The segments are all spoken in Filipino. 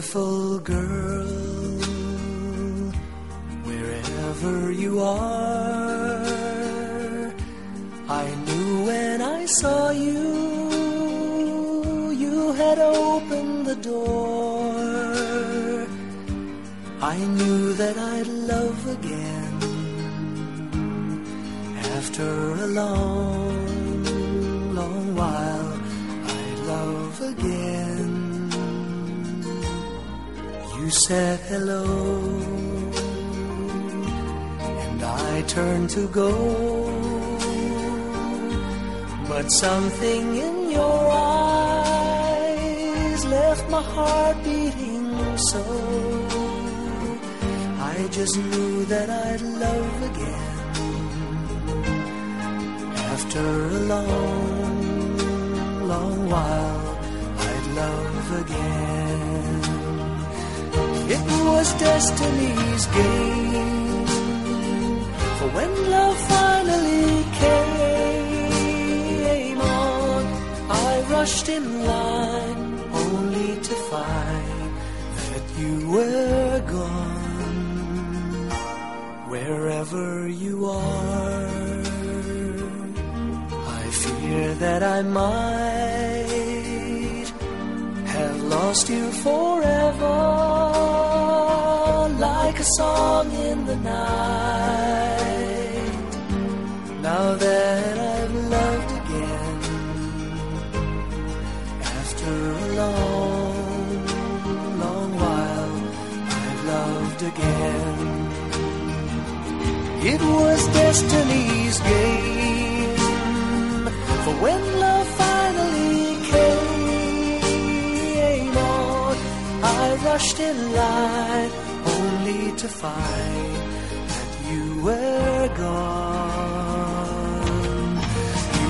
Beautiful girl, wherever you are, I knew when I saw you, you had opened the door. I knew that I'd love again after a long, long while. I'd love again. You said hello, and I turned to go, but something in your eyes left my heart beating so. I just knew that I'd love again after a long, long while. I'd love again. It was destiny's game, for when love finally came on, I rushed in line only to find that you were gone. Wherever you are, I fear that I might have lost you forever, like a song in the night. Now that I've loved again, after a long, long while, I've loved again. It was destiny's game, for when love finally came on, I rushed in line only to find that you were gone.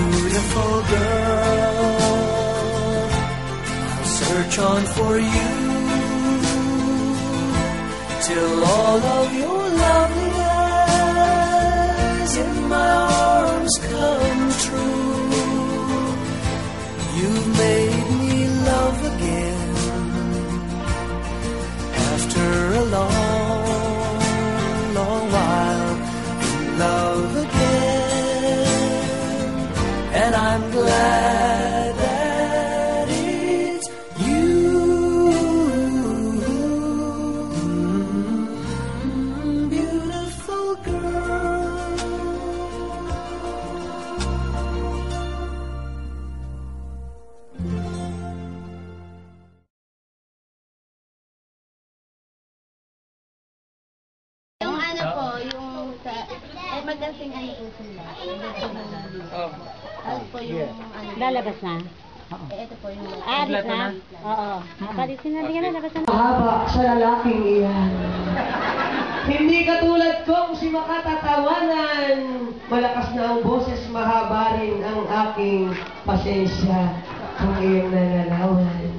Beautiful girl, I'll search on for you till all of your loveliness in my arms come true. You've made me love again after a long, long while. In love again, and I'm glad that it's you. Beautiful girl. Magdansing ano po sila. Ano po yung ano. Lalabas na? Ito po yung... Alis na? Oo. Palisin na, tingnan na, labas na. Mahaba sa lalaking iyan. Hindi katulad kong si makatatawanan. Malakas na ang boses, mahaba rin ang aking pasensya kung iyong nananawan.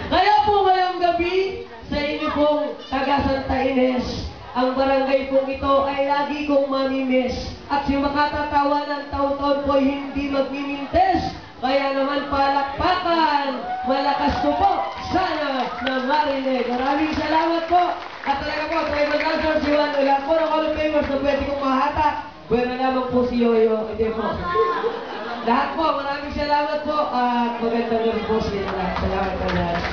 Kaya po ngayong gabi, sa inyo pong taga Santa Ines, ang barangay pong ito ay lagi kong mamimiss. At si makatatawanan taon-taon po hindi magmimintes. Kaya naman palakpakan, malakas ko po, sana na marinig. Maraming salamat po. At talaga po, tribal dancer si Juan Ulan. Puro kami famous na pwede kong mahata. Bueno lamang po si Yoyo. Hindi po. Lahat po, maraming salamat po. At magandang gabi po sila. Salamat po lahat.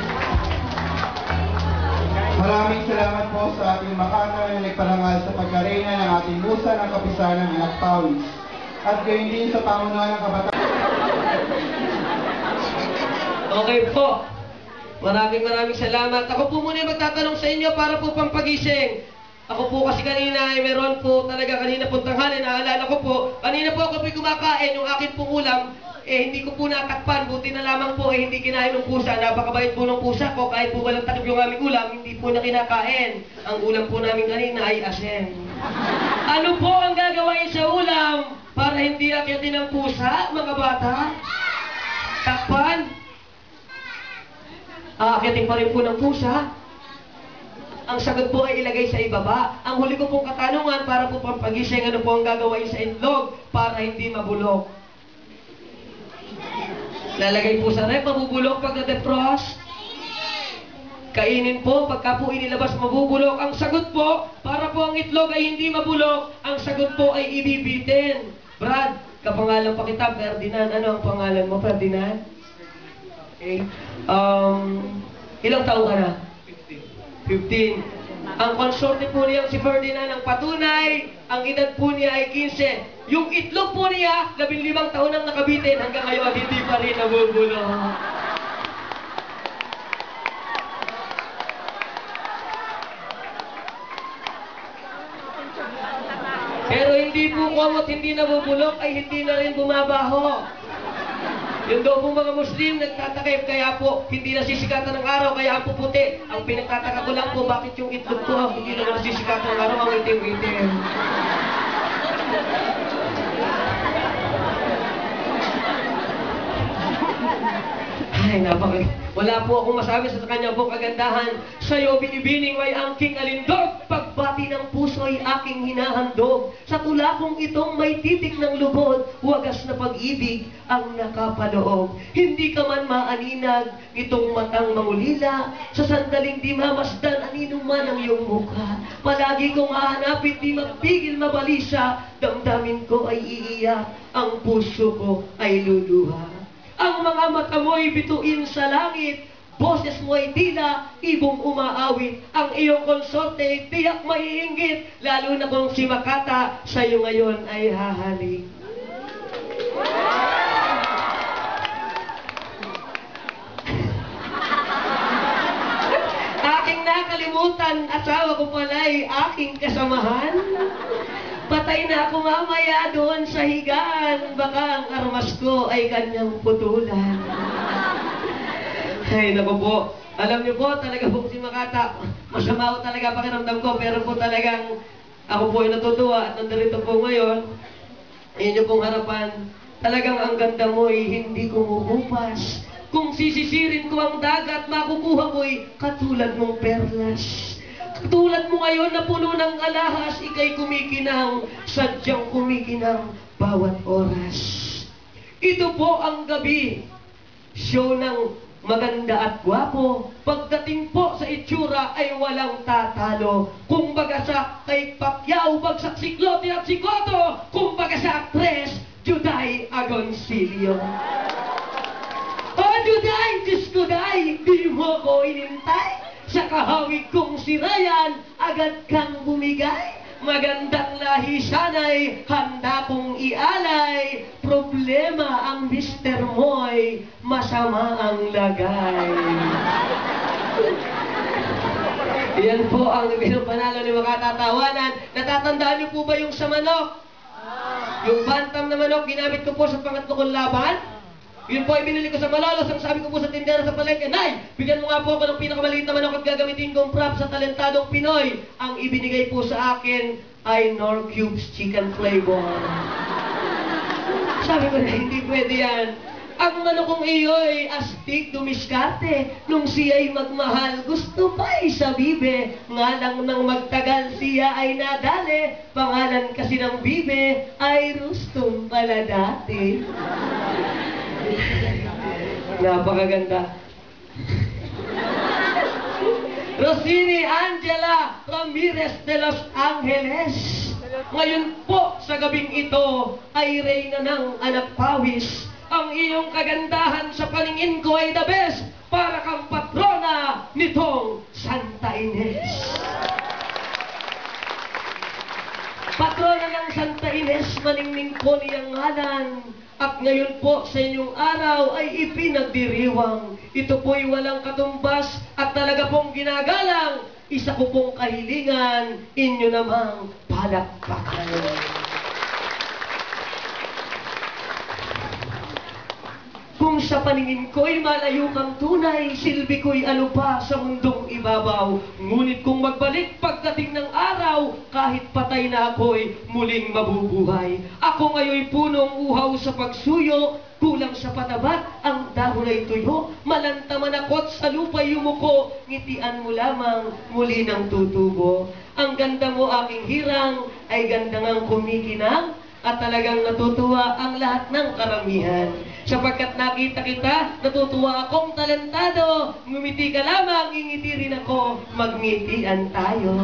Maraming salamat po sa ating makana na nagparangal sa pagkarena ng ating musa ng kapisanan ng Anak Pawis. At gayon din sa pamunuan ng kabataan. Okay po. Maraming salamat. Ako po muna magtatanong sa inyo para po pampagising. Ako po kasi kanina ay meron po talaga kanina pong tanghali. Naalala ko po, kanina po ako po'y kumakain yung akin pong ulam. Hindi ko po natakpan, buti na lamang po hindi kinain ng pusa. Napakabait po ng pusa ko, kahit po walang takip yung aming ulam, hindi po na kinakain. Ang ulam po namin kanina ay asin. Ano po ang gagawin sa ulam para hindi akitin ng pusa, mga bata? Takpan? Aakitin pa rin po ng pusa. Ang sagot po ay ilagay sa ibaba. Ang huli ko pong katanungan para po pampagising, ano po ang gagawin sa itlog para hindi mabulok? Lalagay po sa rep, mabubulok pag na-defrost. Kainin po, pagka po inilabas mabubulok. Ang sagot po, para po ang itlog ay hindi mabulok, ang sagot po ay ibibitin. Brad, kapangalan pa kita, Ferdinand. Ano ang pangalan mo, Ferdinand? Okay. Ilang taon ka na? 15. Ang konsorte po niyang si Ferdinand ang patunay, ang edad po niya ay 15. Yung itlog po niya, 15 taon ang nakabitin, hanggang ngayon hindi pa rin nabubulok. Pero hindi po kumot, hindi nabubulok, ay hindi na rin bumabaho. Yung daw po mga Muslim nagtatakip, kaya po hindi nasisikatan ng araw, kaya ang puputi. Ang pinagtataka ko lang po, bakit yung itlog ko hindi naman nasisikatan ng araw, ang itim-itim. Ay, wala po akong masabi sa kanya po kagandahan. Sa'yo, binibining may angking alindog. Pagbati ng puso ay aking hinahandog. Sa tula kong itong may titik ng lubod, wagas na pag-ibig ang nakapaloob. Hindi ka man maaninag, itong matang mangulila. Sa sandaling di mamasdan, anino man ang iyong mukha. Palagi kong hahanapin, di mapigil mabalisa. Damdamin ko ay iiyak, ang puso ko ay luluha. Ang mga mata mo'y bituin sa langit, boses mo'y tila, ibong umaawit. Ang iyong konsorte, tiyak maiinggit, lalo na kung si Makata sa'yo ngayon ay hahalik. Aking nakalimutan, asawa ko pala'y aking kasamahan. Patay na ako mamaya doon sa higaan, baka ang armas ko ay kanyang putulan. Ay, naku po. Alam niyo po, talaga po si Makata, masama ko talaga pakiramdam ko, pero po talagang ako po ay natutuwa at nandito po ngayon, inyo pong harapan, talagang ang ganda mo ay hindi kumukupas. Kung sisisirin ko ang dagat, makukuha ko'y katulad mong perlas. Tulad mo ngayon na puno ng alahas, ika'y kumikinang, sadyang kumikinang bawat oras. Ito po ang gabi, show ng maganda at gwapo. Pagdating po sa itsura ay walang tatalo. Kung baga sa kay Pacquiao, bagsak si Clote at si Cotto. Kung baga sa actress, Juday Agoncillo. Oh, Juday, Diyos ko, day, di mo ko inintay. Sa kahawig kong si Ryan, agad kang bumigay. Magandang lahi sana'y handa kong ialay. Problema ang mister mo'y masama ang lagay. Yan po ang pinagpanalo ni Makatatawanan. Natatandaan niyo po ba yung sa manok? Yung bantam na manok, ginamit ko po sa pangatlo kong laban. Yun po ay binili ko sa Malolos. Ang sabi ko po sa tindera sa palengke, Nay, bigyan mo nga po ako ng pinakamaliit na manok at gagamitin kong prop sa talentadong Pinoy. Ang ibinigay po sa akin ay Nor Cubes Chicken Flavor. Sabi ko na, hindi pwede yan. Ang manok kong iyo'y astig dumiskarte. Nung siya'y magmahal, gusto pa'y sa bibe. Nga lang nang magtagal, siya ay nadali. Pangalan kasi ng bibe ay Rustum pala dati. Napakaganda. Rossini Angela Ramirez de Los Angeles. Ngayon po sa gabing ito ay reyna ng anak pawis. Ang iyong kagandahan sa paningin ko ay the best. Para kang patrona nitong Santa Ines. Patrona ng Santa Ines, maningning ko niyang ngalan. At ngayon po sa inyong araw ay ipinagdiriwang. Ito po'y walang katumbas at talaga pong ginagalang. Isa ko pong kahilingan, inyo namang palakpakan. Kung sa paningin ko'y malayo kang tunay, silbi ko'y ano pa sa mundong ibabaw. Ngunit kung magbalik pagdating ng araw, kahit patay na ako'y muling mabubuhay. Ako ngayon'y punong uhaw sa pagsuyo, kulang sa patabat ang dahon ay tuyo. Malanta manakot sa lupa'y yumuko, ngitian mo lamang muli ng tutubo. Ang ganda mo aking hirang, ay ganda ngang kumikinang. at talagang natutuwa ang lahat ng karamihan. Sapagkat nakita kita, natutuwa akong talentado. Ngumiti ka lamang, ngingiti rin ako, magngitian tayo.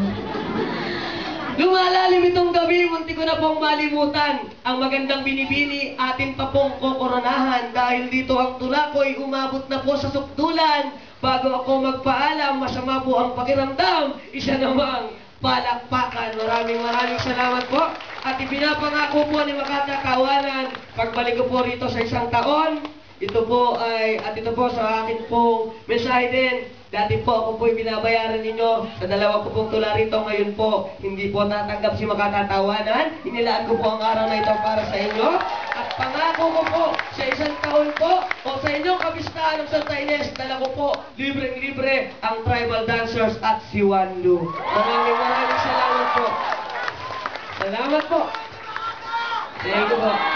Lumalalim itong gabi, munti ko na pong malimutan. Ang magandang binibini, atin pa pong kokoronahan. Dahil dito ang tula ko'y umabot na po sa sukdulan. Bago ako magpaalam, masama po ang pakiramdam. Isa namang palakpakan. Maraming salamat po. At ipinapangako po ni Makata Kawanan, pagbalik ko po rito sa isang taon, ito po sa akin pong mensahe din. Dati po ako po'y binabayaran ninyo sa 2 ko pong tula rito. Ngayon po, hindi po tatanggap si Makatatawanan. Inilaan ko po ang araw na ito para sa inyo. At pangako ko po, sa isang taon po, o sa inyong kapistahan ng Santa Ines, dala ko po, libreng-libre ang tribal dancers at si Wanlu. Maraming salamat po. Salamat po. Thank you po.